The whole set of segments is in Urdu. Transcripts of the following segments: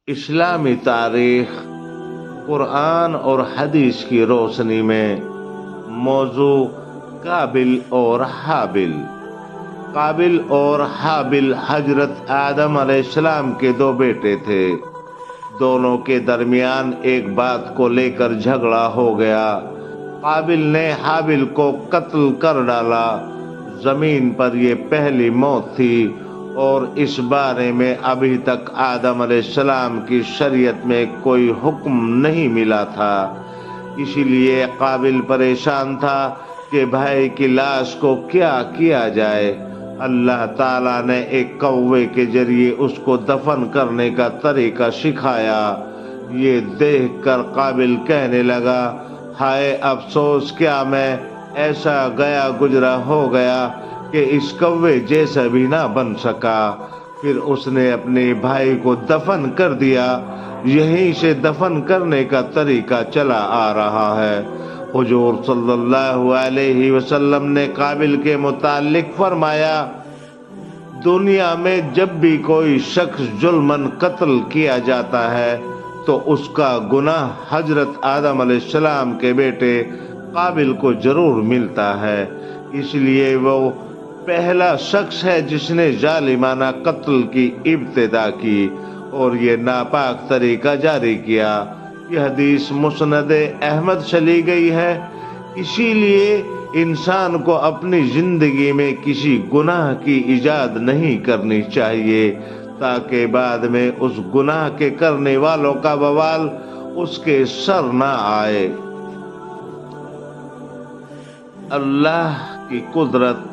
اسلامی تاریخ قرآن اور حدیث کی روشنی میں موضوع قابل اور حابل۔ قابل اور حابل حضرت آدم علیہ السلام کے دو بیٹے تھے۔ دونوں کے درمیان ایک بات کو لے کر جھگڑا ہو گیا۔ قابل نے حابل کو قتل کر ڈالا۔ زمین پر یہ پہلی موت تھی اور اس بارے میں ابھی تک آدم علیہ السلام کی شریعت میں کوئی حکم نہیں ملا تھا۔ اسی لیے قابل پریشان تھا کہ بھائی کی لاش کو کیا کیا جائے۔ اللہ تعالیٰ نے ایک کوے کے ذریعے اس کو دفن کرنے کا طریقہ سکھایا۔ یہ دیکھ کر قابل کہنے لگا، ہائے افسوس، کیا میں ایسا گیا گزرا ہو گیا کہ اس کوے جیسا بھی نہ بن سکا۔ پھر اس نے اپنے بھائی کو دفن کر دیا۔ یہیں سے دفن کرنے کا طریقہ چلا آ رہا ہے۔ حضور صلی اللہ علیہ وسلم نے قابل کے متعلق فرمایا، دنیا میں جب بھی کوئی شخص ظلماً قتل کیا جاتا ہے تو اس کا گناہ حضرت آدم علیہ السلام کے بیٹے قابل کو ضرور ملتا ہے۔ اس لیے وہ پہلا شخص ہے جس نے ظالمانہ قتل کی ابتدا کی اور یہ ناپاک طریقہ جاری کیا۔ یہ حدیث مسند احمد چلی گئی ہے۔ اسی لیے انسان کو اپنی زندگی میں کسی گناہ کی ایجاد نہیں کرنی چاہیے تاکہ بعد میں اس گناہ کے کرنے والوں کا بوال اس کے سر نہ آئے۔ اللہ کی قدرت۔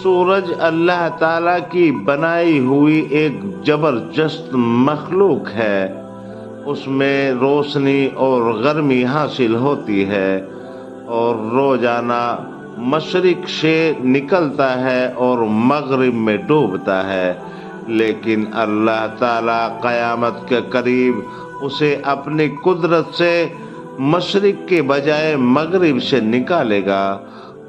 سورج اللہ تعالیٰ کی بنائی ہوئی ایک زبردست مخلوق ہے۔ اس میں روشنی اور گرمی حاصل ہوتی ہے اور روزانہ مشرق سے نکلتا ہے اور مغرب میں ڈوبتا ہے، لیکن اللہ تعالیٰ قیامت کے قریب اسے اپنی قدرت سے مشرق کے بجائے مغرب سے نکالے گا۔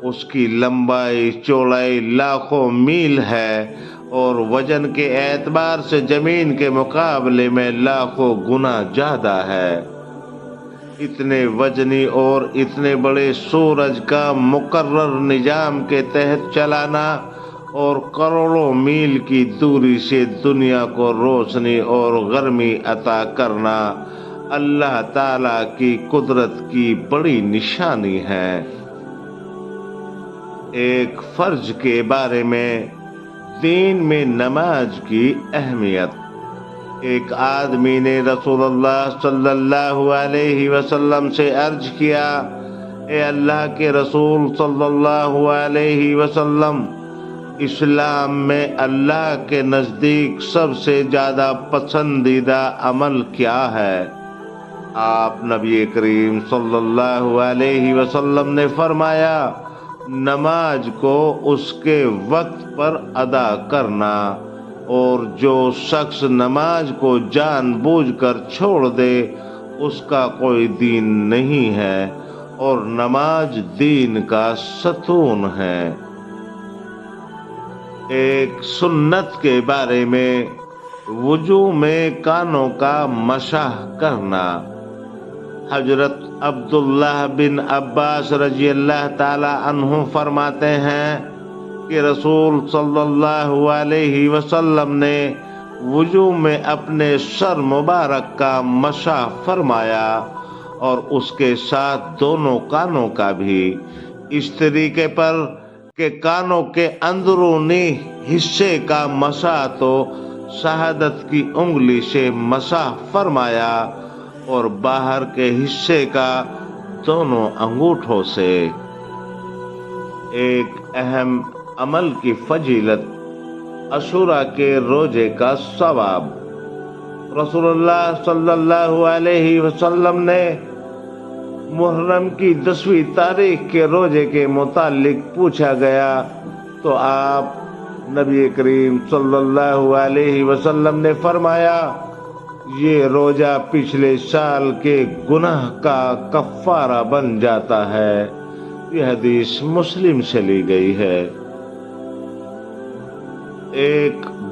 اس کی لمبائی چوڑائی لاکھوں میل ہے اور وزن کے اعتبار سے زمین کے مقابلے میں لاکھوں گنا زیادہ ہے۔ اتنے وزنی اور اتنے بڑے سورج کا مقرر نظام کے تحت چلانا اور کروڑوں میل کی دوری سے دنیا کو روشنی اور گرمی عطا کرنا اللہ تعالیٰ کی قدرت کی بڑی نشانی ہے۔ ایک فرض کے بارے میں دین میں نماز کی اہمیت۔ ایک آدمی نے رسول اللہ صلی اللہ علیہ وسلم سے عرض کیا، اے اللہ کے رسول صلی اللہ علیہ وسلم، اسلام میں اللہ کے نزدیک سب سے زیادہ پسندیدہ عمل کیا ہے؟ آپ نبی کریم صلی اللہ علیہ وسلم نے فرمایا، نماز کو اس کے وقت پر ادا کرنا، اور جو شخص نماز کو جان بوجھ کر چھوڑ دے اس کا کوئی دین نہیں ہے، اور نماز دین کا ستون ہے۔ ایک سنت کے بارے میں وضو میں کانوں کا مسح کرنا۔ حضرت عبداللہ بن عباس رضی اللہ تعالی عنہ فرماتے ہیں کہ رسول صلی اللہ علیہ وسلم نے وضو میں اپنے سر مبارک کا مسح فرمایا اور اس کے ساتھ دونوں کانوں کا بھی، اس طریقے پر کہ کانوں کے اندرونی حصے کا مسح تو شہادت کی انگلی سے مسح فرمایا اور باہر کے حصے کا دونوں انگوٹھوں سے۔ ایک اہم عمل کی فضیلت، عاشوراء کے روزے کا ثواب۔ رسول اللہ صلی اللہ علیہ وسلم نے محرم کی 10ویں تاریخ کے روزے کے متعلق پوچھا گیا تو آپ نبی کریم صلی اللہ علیہ وسلم نے فرمایا، یہ روزہ پچھلے سال کے گناہ کا کفارہ بن جاتا ہے۔ یہ حدیث مسلم سے لی گئی ہے۔ ایک